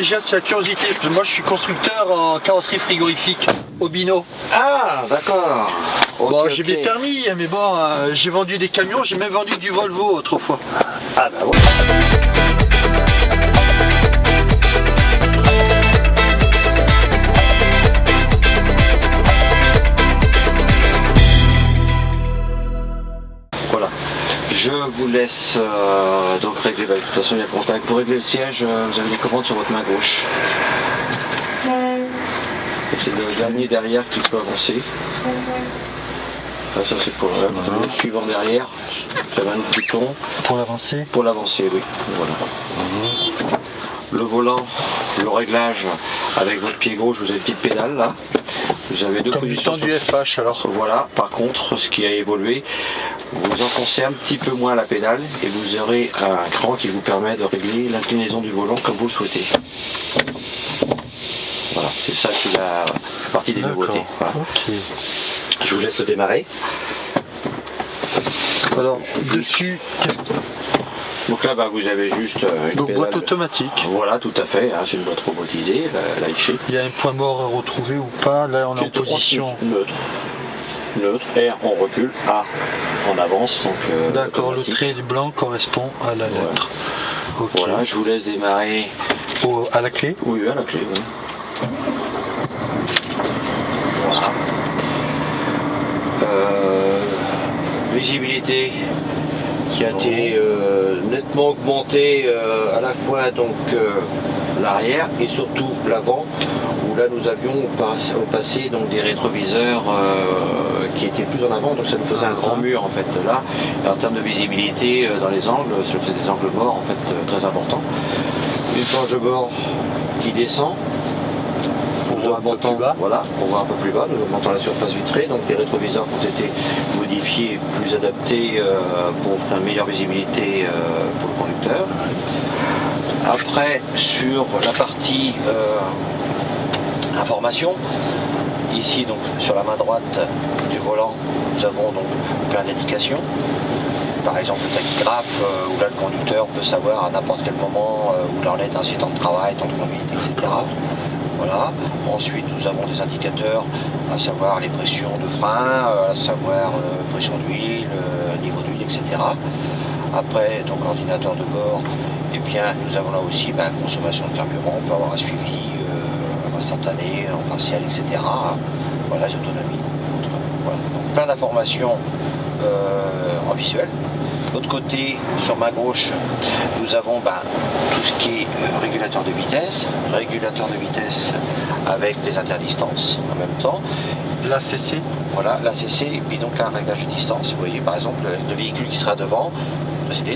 déjà c'est la curiosité. Moi je suis constructeur en carrosserie frigorifique, Obino. Ah, d'accord. Bon, j'ai mes permis, mais bon, j'ai vendu des camions, j'ai même vendu du Volvo autrefois. Ah bah ouais. Voilà. Je vous laisse donc régler, de toute façon il y a le contact. Pour régler le siège, vous avez les commandes sur votre main gauche. C'est le dernier derrière qui peut avancer. Ah, ça c'est pour le suivant derrière. Ça va un bouton. Pour l'avancer? Pour l'avancer, oui. Voilà. Le volant, le réglage avec votre pied gauche, vous avez une petite pédale là. Vous avez deux positions. Comme du FH alors. Voilà, par contre, ce qui a évolué, vous enfoncez un petit peu moins la pédale et vous aurez un cran qui vous permet de régler l'inclinaison du volant comme vous le souhaitez. Voilà, c'est ça qui a partie des nouveautés. Voilà. Okay. Je vous laisse le démarrer. Alors, dessus, donc là, vous avez juste une donc pédale. boîte automatique. Voilà, tout à fait. Hein, c'est une boîte robotisée, la Iché. Il y a un point mort à retrouver ou pas? Là, on est en position neutre. Neutre. R, on recule. A, on avance. D'accord, le trait blanc correspond à la lettre. Ouais. Okay. Voilà, je vous laisse démarrer. À la clé? Oui, à la clé. Oui. Voilà. Visibilité qui a été nettement augmentée à la fois donc l'arrière et surtout l'avant, où là nous avions au passé donc des rétroviseurs qui étaient plus en avant, donc ça nous faisait un grand mur en fait là. Et en termes de visibilité dans les angles, ça faisait des angles morts en fait très importants. Une planche de bord qui descend. Nous augmentons, voilà, on voit un peu plus bas, nous augmentons la surface vitrée, donc les rétroviseurs ont été modifiés, plus adaptés pour offrir une meilleure visibilité pour le conducteur. Après, sur la partie information, ici donc sur la main droite du volant, nous avons donc plein d'indications. Par exemple le tachygraphe, où là le conducteur peut savoir à n'importe quel moment où il en est dans ses temps de travail, temps de conduite, etc. Voilà. Ensuite, nous avons des indicateurs, à savoir les pressions de frein, à savoir la pression d'huile, le niveau d'huile, etc. Après, donc ordinateur de bord, et bien nous avons là aussi consommation de carburant, on peut avoir un suivi instantané, en partiel, etc. Voilà, les autonomies. Voilà. Donc, plein d'informations en visuel. De l'autre côté, sur ma gauche, nous avons tout ce qui est régulateur de vitesse avec les interdistances en même temps. L'ACC. Voilà, l'ACC, et puis donc là, un réglage de distance. Vous voyez, par exemple, le véhicule qui sera devant,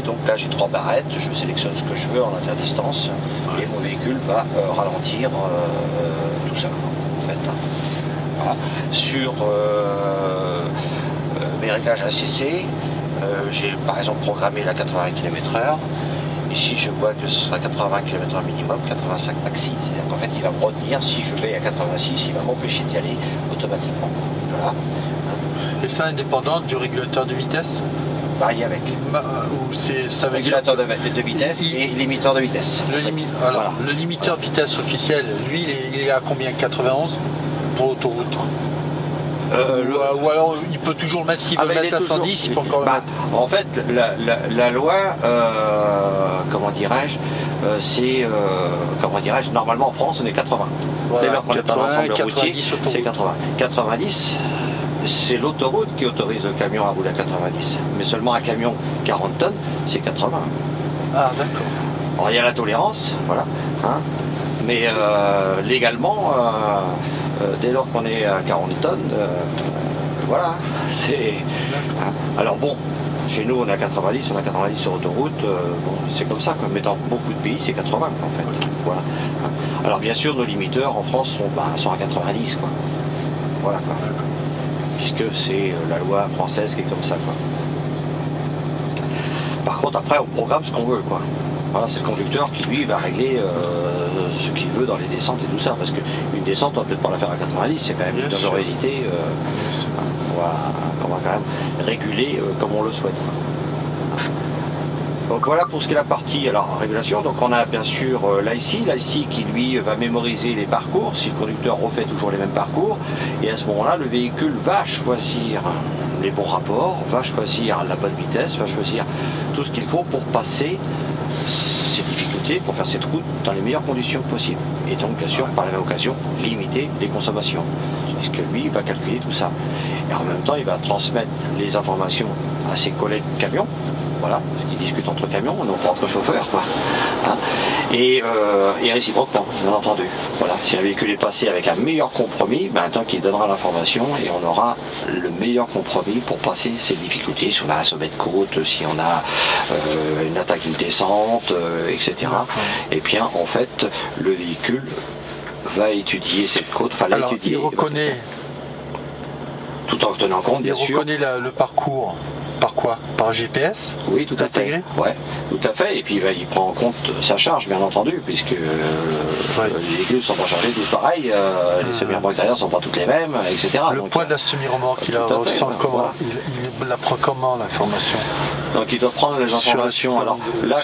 donc là j'ai 3 barrettes, je sélectionne ce que je veux en interdistance, et mon véhicule va ralentir tout seul, en fait. Voilà. Sur mes réglages ACC, j'ai par exemple programmé la 80 km/h. Ici je vois que ce sera 80 km/h minimum, 85 maxi. C'est-à-dire qu'en fait il va me retenir, si je vais à 86, il va m'empêcher d'y aller automatiquement. Voilà. Et ça indépendant du régulateur de vitesse? Varié avec. Ça veut régulateur de vitesse et limiteur de vitesse. Voilà. Le limiteur de vitesse officiel, lui il est à combien? 91 pour l'autoroute? Ou alors il peut toujours le mettre, s'il veut le mettre à 110, il peut encore le mettre. En fait, la loi, comment dirais-je, c'est, normalement en France on est 80. Voilà, dès lors qu'on est dans l'ensemble routier, c'est 80. 90, c'est l'autoroute qui autorise le camion à rouler à 90. Mais seulement un camion 40 tonnes, c'est 80. Ah d'accord. Alors il y a la tolérance, voilà. Hein, mais légalement, dès lors qu'on est à 40 tonnes, voilà, c'est... Hein. Alors bon, chez nous on est à 90, on a 90 sur autoroute, bon, c'est comme ça, mais dans beaucoup de pays c'est 80 en fait. Voilà. Alors bien sûr nos limiteurs en France sont à 90 quoi. Voilà quoi. Puisque c'est la loi française qui est comme ça quoi. Par contre après on programme ce qu'on veut quoi. Voilà, c'est le conducteur qui lui va régler ce qu'il veut dans les descentes et tout ça, parce qu'une descente on va peut-être pas la faire à 90, c'est quand même une dangerosité, on va quand même réguler comme on le souhaite. Donc voilà pour ce qui est la partie régulation. Donc on a bien sûr l'IC qui lui va mémoriser les parcours, si le conducteur refait toujours les mêmes parcours, et à ce moment-là le véhicule va choisir les bons rapports, va choisir la bonne vitesse, va choisir tout ce qu'il faut pour passer ces difficultés, pour faire cette route dans les meilleures conditions possibles. Et donc bien sûr par la même occasion limiter les consommations, puisque lui il va calculer tout ça. Et en même temps il va transmettre les informations à ses collègues camions. Voilà, ce qui discutent entre camions, non pas entre chauffeurs, quoi. Hein, et réciproquement, bien entendu. Voilà, si un véhicule est passé avec un meilleur compromis, ben, tant qu'il donnera l'information et on aura le meilleur compromis pour passer ces difficultés sur la sommet de côte, si on a une attaque, une descente, etc. Et bien, en fait, le véhicule va étudier cette côte, enfin l'étudier. Il reconnaît. Tout en tenant compte, bien sûr. Il reconnaît le parcours. Par quoi? Par GPS? Oui, tout à fait. Ouais, tout à fait. Et puis il prend en compte sa charge, bien entendu, puisque les véhicules ne sont pas chargés tous pareils, les semi-remorques derrière ne sont pas toutes les mêmes, etc. Le poids de la semi-remorque, il la ressent comment? Voilà. Il la prend comment, l'information? Donc il doit prendre les informations. Alors là,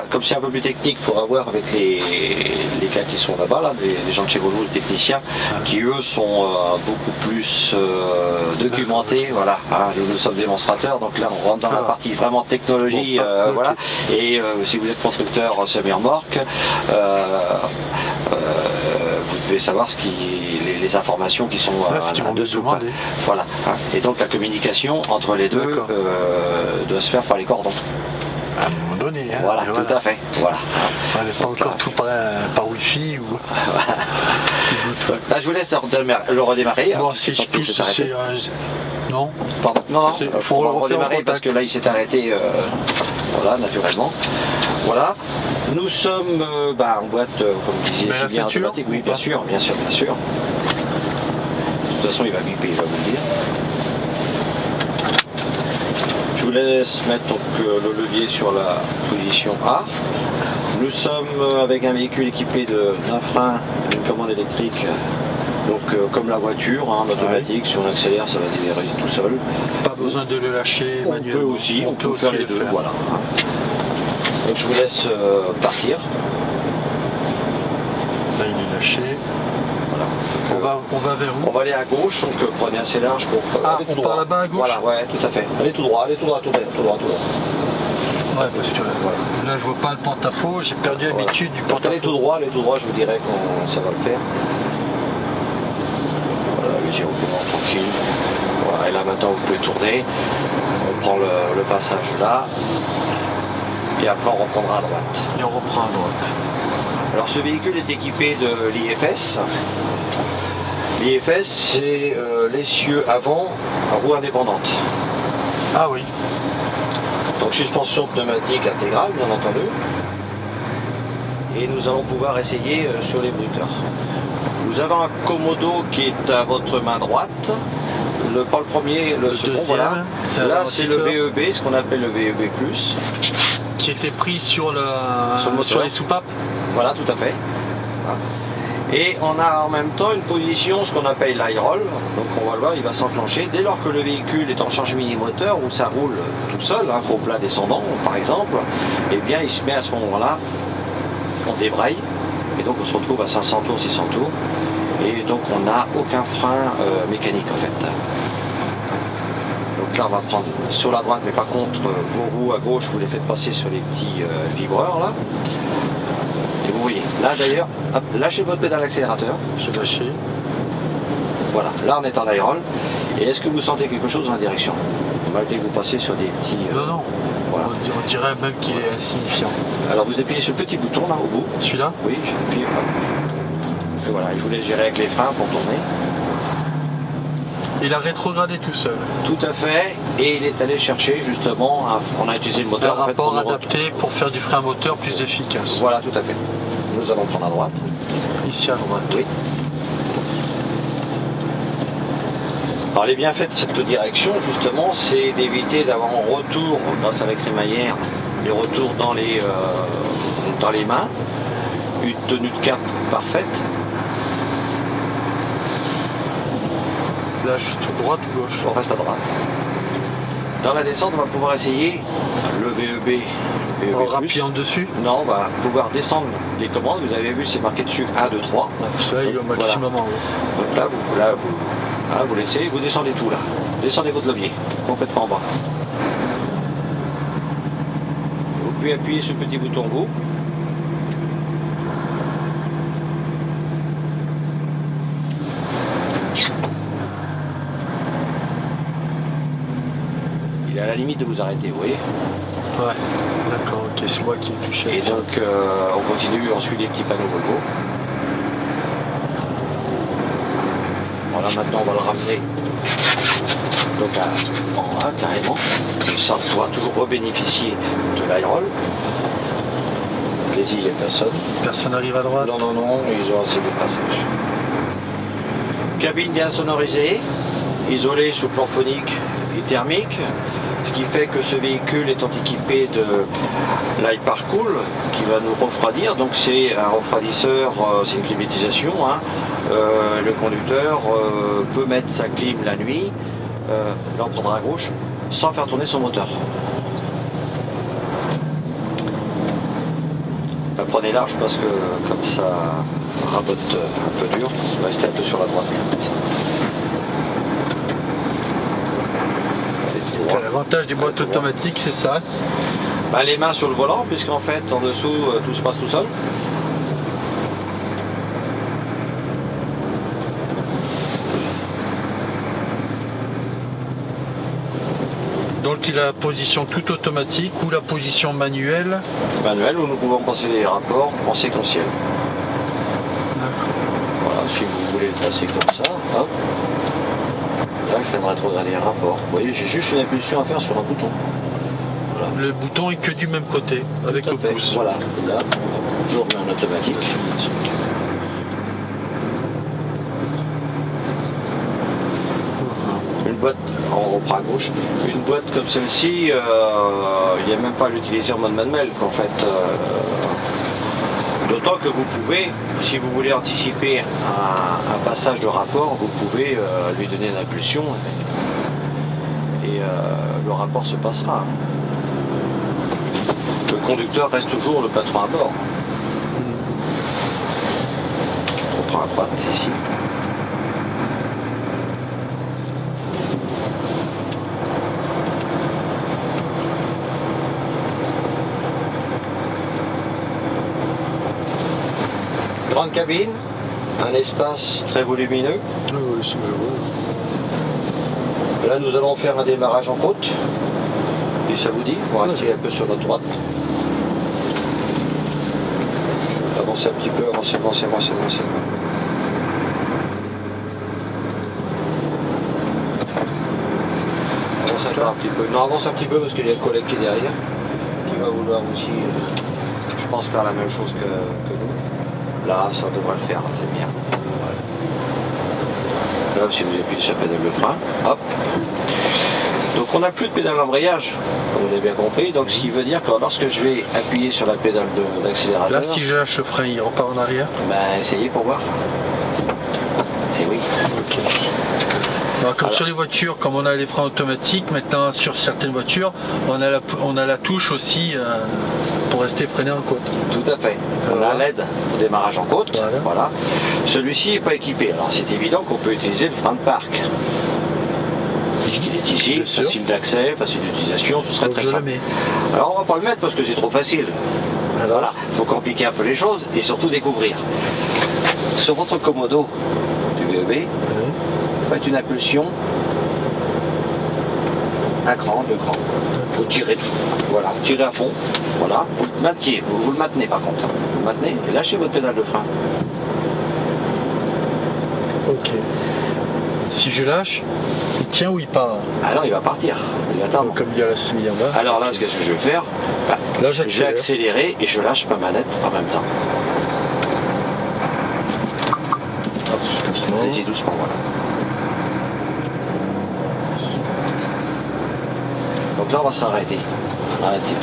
comme c'est un peu plus technique, il faudra voir avec les gars qui sont là-bas, là, les gens de chez Volvo, les techniciens, qui eux sont beaucoup plus documentés. Voilà. Nous sommes démonstrateurs, donc là on rentre dans la partie vraiment technologie, voilà. Et si vous êtes constructeur semi-remorque, vous devez savoir les informations qui sont dessous. Voilà. Et donc la communication entre les deux doit se faire par les cordons. À un moment donné. Hein, voilà, tout à fait. Voilà. On n'est pas encore tout par Wi-Fi ou. Là, je vous laisse le redémarrer. Bon, si je touche, c'est. Non. Pardon. Non, il faut le redémarrer parce que là, il s'est arrêté. Voilà, naturellement. Voilà. Nous sommes en boîte, comme vous disiez, si bien automatique. Oui, bien sûr, bien sûr, bien sûr. De toute façon, il va biper, il va vous le dire. Je vous laisse mettre donc, le levier sur la position A. Nous sommes avec un véhicule équipé d'un frein, d'une commande électrique, donc comme la voiture, en automatique. Si on accélère, ça va se déverrouiller tout seul. Pas besoin de le lâcher manuellement. On peut faire les deux. Voilà. Donc je vous laisse partir. Là, il est lâché. Voilà. On va vers où? On va aller à gauche, donc prenez assez large pour. On part là-bas à gauche? Voilà, ouais, tout à fait. Allez tout droit, tout droit. Ouais, parce que là je vois pas le porte-à-faux, j'ai perdu l'habitude du porte-à-faux. Allez tout droit, je vous dirai que ça va le faire. Voilà, allez-y, tranquille. Voilà, et là maintenant vous pouvez tourner. On prend le passage là. Et après on reprendra à droite. Et on reprend à droite. Alors ce véhicule est équipé de l'IFS. L'IFS c'est l'essieu avant à roue indépendante. Ah oui. Donc suspension pneumatique intégrale, bien entendu. Et nous allons pouvoir essayer sur les bruteurs. Nous avons un Komodo qui est à votre main droite. Pas le premier, le second, deuxième, voilà. Là c'est le VEB, ce qu'on appelle le VEB+. Qui était pris sur les soupapes. Voilà, tout à fait. Voilà. Et on a en même temps une position, ce qu'on appelle l'high roll. Donc on va le voir, il va s'enclencher dès lors que le véhicule est en charge mini-moteur où ça roule tout seul, au plat descendant par exemple. Et bien il se met à ce moment-là, on débraye et donc on se retrouve à 500 tours, 600 tours. Et donc on n'a aucun frein mécanique en fait. Donc là on va prendre sur la droite, mais par contre vos roues à gauche vous les faites passer sur les petits vibreurs là. Et vous voyez, là d'ailleurs, lâchez votre pédale accélérateur. J'ai lâché. Voilà, là on est en high roll. Et est-ce que vous sentez quelque chose dans la direction? Malgré que vous passez sur des petits... Non. Voilà. On dirait même qu'il est insignifiant. Alors vous appuyez sur le petit bouton là au bout. Celui-là? Oui, je appuie. Et voilà, je vous laisse gérer avec les freins pour tourner. Il a rétrogradé tout seul. Tout à fait, et il est allé chercher justement, on a utilisé le moteur. Un rapport adapté pour faire du frein moteur plus efficace. Voilà, tout à fait. Nous allons prendre à droite. Ici à droite. Oui. Alors les bienfaits de cette direction justement, c'est d'éviter d'avoir en retour, grâce à la crémaillère, les retours dans les mains, une tenue de cap parfaite. Là, je suis tout droite ou gauche? On reste à droite. Dans la descente, on va pouvoir essayer le VEB. En appuyant dessus? Non, on va pouvoir descendre les commandes. Vous avez vu, c'est marqué dessus 1, 2, 3. Ça, il est au maximum en haut. Donc là, vous laissez, vous descendez tout là. Descendez votre levier, complètement en bas. Vous pouvez appuyer sur le petit bouton Go. Il est à la limite de vous arrêter, vous voyez? Ouais, d'accord, ok, c'est moi qui ai touché. Et donc on continue, on suit les petits panneaux Volvo. Voilà, maintenant on va le ramener donc en 1 carrément. Ça pourra toujours rebénéficier de l'aérole. Allez-y, il n'y a personne. Personne n'arrive à droite? Non, non, non, ils ont assez de passage. Cabine bien sonorisée, isolée sous plan phonique et thermique. Ce qui fait que ce véhicule étant équipé de l'Hypercool qui va nous refroidir, donc c'est un refroidisseur, c'est une climatisation, hein. Le conducteur peut mettre sa clim la nuit, là on prendra à gauche, sans faire tourner son moteur. Prenez large parce que comme ça rabote un peu dur, on va rester un peu sur la droite. L'avantage des boîtes automatiques, c'est ça. Bah, les mains sur le volant, puisqu'en fait en dessous tout se passe tout seul. Donc il a la position tout automatique ou la position manuelle. Manuel, où nous pouvons passer les rapports en séquentiel. D'accord. Voilà, si vous voulez le passer comme ça, hop. Là, je viens de rétrograder un rapport. Vous voyez, j'ai juste une impulsion à faire sur un bouton. Voilà. Le bouton est que du même côté, avec le pouce. Voilà, là, je remets en automatique. Une boîte, on reprend à gauche, une boîte comme celle-ci, il n'y a même pas à l'utiliser en mode manuel, qu'en fait. D'autant que vous pouvez, si vous voulez anticiper un passage de rapport, vous pouvez lui donner une impulsion et le rapport se passera. Le conducteur reste toujours le patron à bord. On prend à droite ici. Grande cabine, un espace très volumineux. Là, nous allons faire un démarrage en côte. Et ça vous dit, on va rester un peu sur notre droite. Avancez un petit peu, avancez, avancez, avancez, avancez. Avance un petit peu. Non, avance un petit peu parce qu'il y a le collègue qui est derrière, qui va vouloir aussi, je pense, faire la même chose que nous. Là, ça devrait le faire, c'est bien. Là, si vous appuyez sur la pédale de frein, hop. Donc on n'a plus de pédale d'embrayage, comme vous l'avez bien compris. Donc ce qui veut dire que lorsque je vais appuyer sur la pédale d'accélérateur... Là, si je lâche le frein, il repart en arrière? Ben, essayez pour voir. Eh oui. Ok. Alors, comme sur les voitures, comme on a les freins automatiques, maintenant sur certaines voitures, on a la touche aussi pour rester freiné en côte. Tout à fait. On a l'aide au démarrage en côte. Voilà. Celui-ci n'est pas équipé. Alors c'est évident qu'on peut utiliser le frein de parc. Puisqu'il est ici, facile d'accès, facile d'utilisation, ce serait très simple. Alors on va pas le mettre parce que c'est trop facile. Voilà. Il faut compliquer un peu les choses et surtout découvrir. Sur votre commodo du VEB, vous faites une impulsion, un cran, deux crans. Vous tirez tout. Voilà, tirez à fond. Voilà, vous le maintenez, vous le maintenez par contre. Vous le maintenez et lâchez votre pédale de frein. Ok. Si je lâche, il tient ou il part? Alors il va partir. Il attend. Comme il y a la semi en bas. Alors là, qu'est-ce que je vais faire? Là, j'ai accéléré et je lâche ma manette en même temps. Hop, doucement. Allez-y doucement, voilà. Donc là, on va se arrêter. Arrêtez.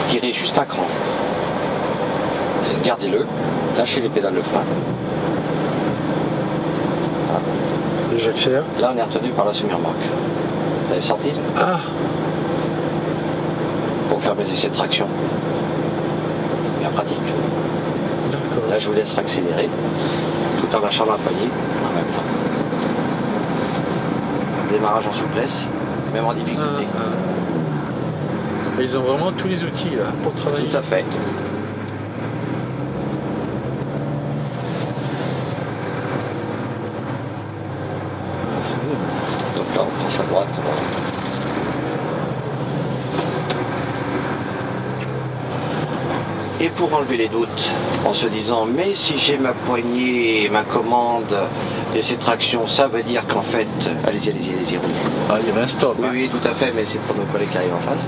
Tirez juste un cran. Gardez-le. Lâchez les pédales de frein. Voilà. Et j'accélère. Là, on est retenu par la semi-remorque. Vous avez senti? Ah, Pour faire mes essais de traction. Bien pratique. d'accord. Là, je vous laisse accélérer tout en lâchant la poignée en même temps. Démarrage en souplesse, même en difficulté. Ils ont vraiment tous les outils là, pour travailler. Tout à fait. C'est bon. Donc là, on prend sa droite. Et pour enlever les doutes, en se disant, mais si j'ai ma poignée et ma commande d'essai de traction, ça veut dire qu'en fait, allez-y, roulez. Ah, il y avait un stop. Oui, hein. oui, tout à fait, mais c'est pour nos collègues qui arrivent en face.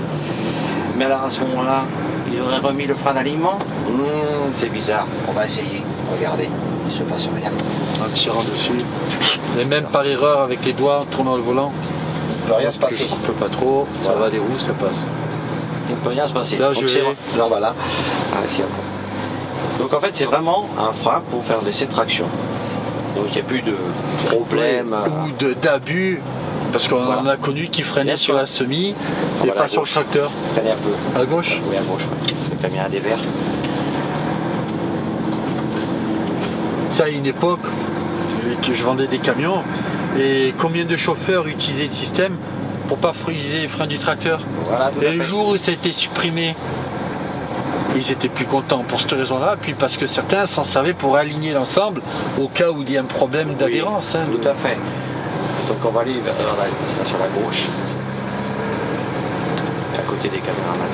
Mais alors à ce moment-là, ils auraient remis le frein d'alignement. C'est bizarre, on va essayer. Regardez, il ne se passe rien. En tirant dessus. Et même par erreur avec les doigts en tournant le volant. Il ne peut rien se passer. On ne peut pas trop, ça Voilà. va des roues, ça passe. Il ne peut rien se passer. Là, Donc, je vais. là, voilà. Ah, ici, après. Donc en fait, c'est vraiment un frein pour faire des essais de traction. Donc il n'y a plus de problème. Ou d'abus. Parce qu'on Voilà. en a connu qui freinaient Bien sur sûr. la semi et Voilà, pas à sur le gauche. tracteur. Freiner un peu. À gauche. Oui, à gauche. Le camion a des verres. Ça, à une époque, que je vendais des camions, et combien de chauffeurs utilisaient le système pour pas utiliser les freins du tracteur. Voilà, tout à Et le fait. jour où ça a été supprimé, ils étaient plus contents pour cette raison-là, puis parce que certains s'en servaient pour aligner l'ensemble au cas où il y a un problème d'adhérence. hein. Tout à fait. Donc on va aller sur la gauche, à côté des caméramans.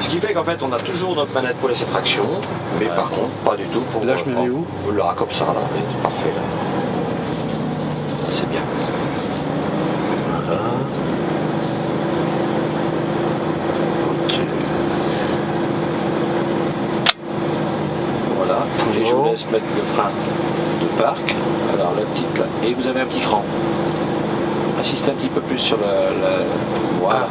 Ce qui fait qu'en fait on a toujours notre manette pour laisser traction, mais par contre pas du tout pour... Là, je me mets où? Là, comme ça, là, c'est parfait. Là. Ça, c'est bien. Voilà. Ok. Voilà. Et je vous laisse mettre le frein de parc. Alors la petite là. Et vous avez un petit cran. Insistez un petit peu plus sur voilà.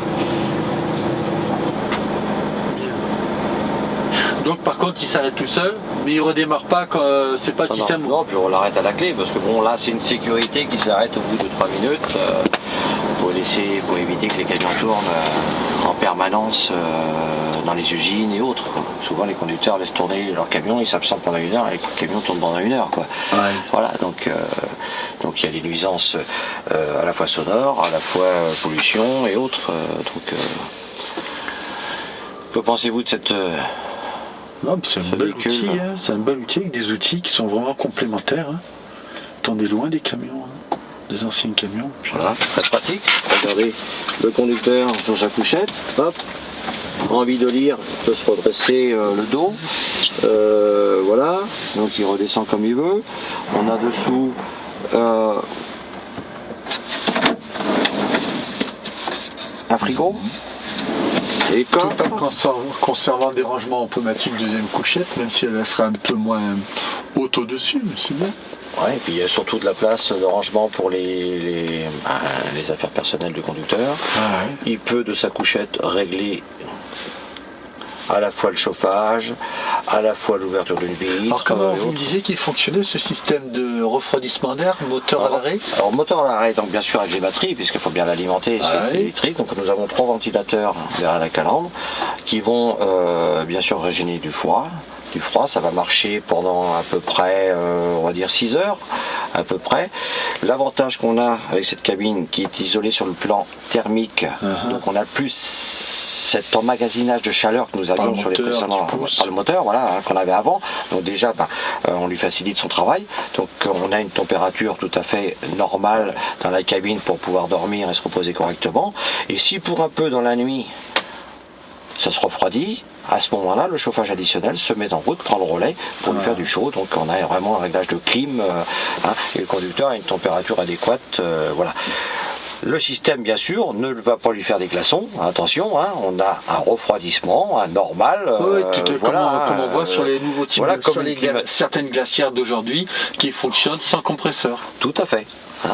Donc par contre il s'arrête tout seul, mais il redémarre pas quand c'est pas le système. Non, puis on l'arrête à la clé parce que bon là c'est une sécurité qui s'arrête au bout de 3 minutes pour éviter que les camions tournent en permanence dans les usines et autres. Quoi. Souvent les conducteurs laissent tourner leur camion, ils s'absentent pendant 1 heure et le camion tourne pendant 1 heure. Quoi. Ouais. Voilà, donc il y a des nuisances à la fois sonores, à la fois pollution et autres. Que pensez-vous de cette... Non, c'est un bel véhicule, outil, là. hein. C'est un bel outil avec des outils qui sont vraiment complémentaires. Hein. T'en es loin des camions, hein. Des anciens camions. Puis... Voilà, très pratique. Regardez le conducteur sur sa couchette, hop, envie de lire, il peut se redresser le dos, voilà, donc il redescend comme il veut. On a dessous un frigo, et Tout en conservant des rangements, on peut mettre une deuxième couchette, même si elle sera un peu moins haute au-dessus, mais c'est bien. ouais, et puis il y a surtout de la place de rangement pour les affaires personnelles du conducteur. Ah ouais. Il peut de sa couchette régler à la fois le chauffage, à la fois l'ouverture d'une vitre. Alors comment et vous me autres. disiez qu'il fonctionnait ce système de refroidissement d'air, moteur à l'arrêt? Alors moteur à l'arrêt, donc bien sûr avec les batteries, puisqu'il faut bien l'alimenter, c'est Ouais. électrique. Donc nous avons 3 ventilateurs derrière la calandre qui vont bien sûr régénérer du froid. Du froid, ça va marcher pendant à peu près, on va dire 6 heures, à peu près. L'avantage qu'on a avec cette cabine qui est isolée sur le plan thermique, donc on a plus cet emmagasinage de chaleur que nous avions le sur les moteur précédents, qui pousse. par le moteur, voilà, hein, qu'on avait avant. Donc déjà, on lui facilite son travail. Donc on a une température tout à fait normale dans la cabine pour pouvoir dormir et se reposer correctement. Et si pour un peu dans la nuit, ça se refroidit, à ce moment-là, le chauffage additionnel se met en route, prend le relais pour lui faire du chaud. Donc on a vraiment un réglage de clim et le conducteur a une température adéquate. Voilà. Le système, bien sûr, ne va pas lui faire des glaçons. Attention, hein, on a un refroidissement, un normal. Oui, voilà, comme on voit sur les nouveaux types, voilà, sur comme les certaines glacières d'aujourd'hui qui fonctionnent sans compresseur. Tout à fait. Hein.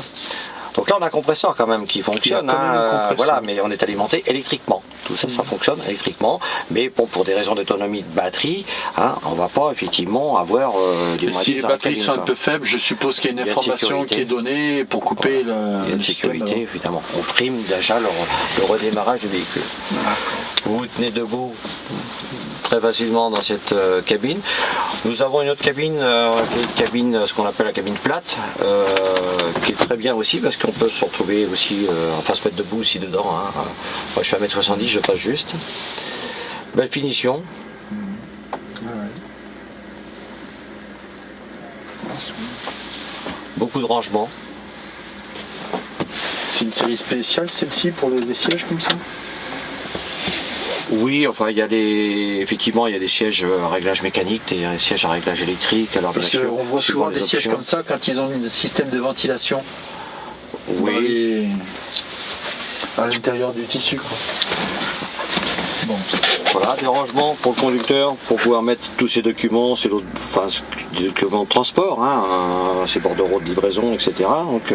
Donc là, on a un compresseur quand même qui fonctionne. Il y a quand même un compresseur. Voilà, mais on est alimenté électriquement. tout ça, ça fonctionne électriquement, mais bon, pour des raisons d'autonomie de batterie, hein, on va pas effectivement avoir des si les batteries sont un peu faibles, je suppose qu'il y a une information qui est donnée pour couper le sécurité, évidemment. On prime déjà le redémarrage du véhicule. Vous vous tenez debout très facilement dans cette cabine. Nous avons une autre cabine, qui est une cabine, ce qu'on appelle la cabine plate, qui est très bien aussi parce qu'on peut se retrouver aussi, enfin se mettre debout aussi dedans. Hein. Moi je suis à 1m70, je passe juste. Belle finition. Beaucoup de rangements. C'est une série spéciale celle-ci pour les sièges comme ça? Oui, enfin effectivement il y a des sièges à réglage mécanique, des sièges à réglage électrique. Alors parce qu'on voit souvent des sièges comme ça quand ils ont un système de ventilation. Oui. À l'intérieur du tissu, quoi. Bon. Voilà, des rangements pour le conducteur pour pouvoir mettre tous ces documents, des documents de transport, hein, ses bordereaux de livraison, etc. Donc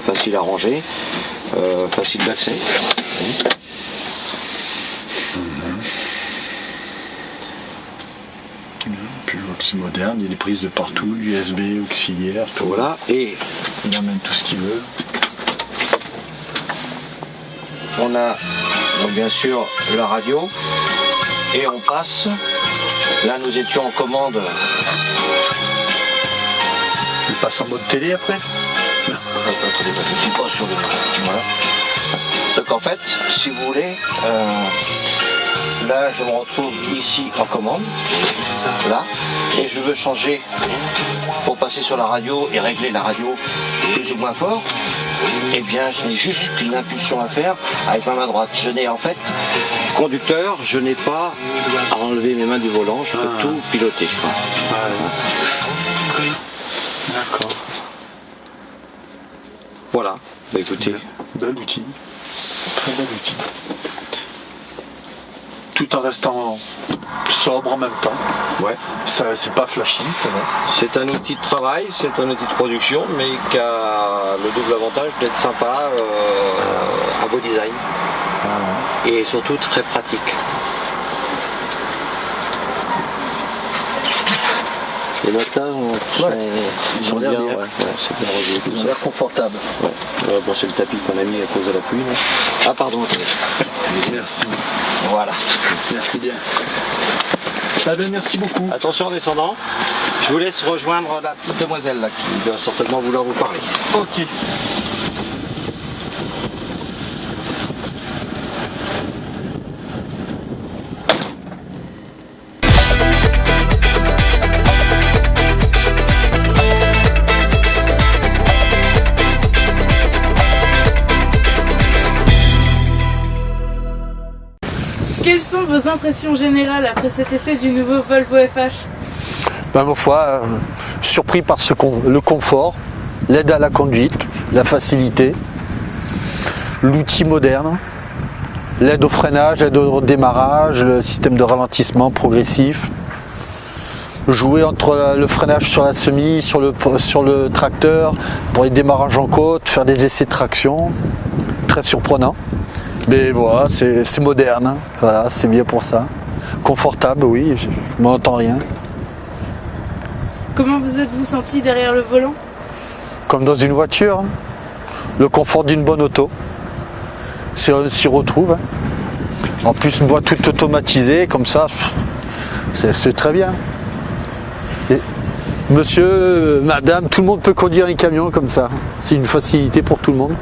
facile à ranger, facile d'accès. Puis je vois que c'est moderne, il y a des prises de partout, USB, auxiliaire, tout. Voilà, et il emmène tout ce qu'il veut. On a donc bien sûr la radio et on passe. Là nous étions en commande. Il passe en mode télé après? Attendez, je suis pas sur le. Voilà. Donc en fait, si vous voulez, là je me retrouve ici en commande, là, et je veux changer pour passer sur la radio et régler la radio plus ou moins fort. Eh bien, je n'ai juste qu'une impulsion à faire avec ma main droite. Je n'ai en fait, conducteur, je n'ai pas à enlever mes mains du volant, je peux tout piloter. D'accord. Voilà, bah écoutez. Bel outil. Très bel outil. Tout en restant sobre en même temps. Ouais. Ça, c'est pas flashy, c'est vrai. C'est un outil de travail, c'est un outil de production, mais qui a le double avantage d'être sympa, un beau design. Et surtout très pratique. Les matelas sont bien, c'est bien relevé. Ils ont l'air confortables. Ouais. Bon, c'est le tapis qu'on a mis à cause de la pluie. Là. Ah pardon, attendez. Merci. Voilà. Merci bien. Ah ben, merci beaucoup. Attention en descendant. Je vous laisse rejoindre la petite demoiselle là qui doit certainement vouloir vous parler. Ok. Quelles sont vos impressions générales après cet essai du nouveau Volvo FH? Ma foi, surpris par le confort, l'aide à la conduite, la facilité, l'outil moderne, l'aide au freinage, l'aide au démarrage, le système de ralentissement progressif, jouer entre le freinage sur la semi, sur le tracteur, pour les démarrages en côte, faire des essais de traction, très surprenant. Mais voilà, c'est moderne, hein. Voilà, c'est bien pour ça. Confortable, oui, je m'entends rien. Comment vous êtes-vous senti derrière le volant? Comme dans une voiture, hein. Le confort d'une bonne auto. On s'y retrouve. Hein. En plus, une boîte toute automatisée, comme ça, c'est très bien. Et monsieur, madame, tout le monde peut conduire un camion comme ça. C'est une facilité pour tout le monde.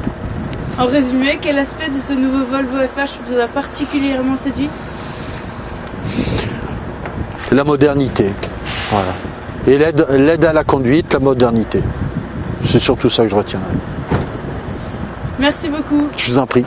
En résumé, quel aspect de ce nouveau Volvo FH vous a particulièrement séduit? La modernité. Voilà. Et l'aide à la conduite, la modernité. C'est surtout ça que je retiens. Merci beaucoup. Je vous en prie.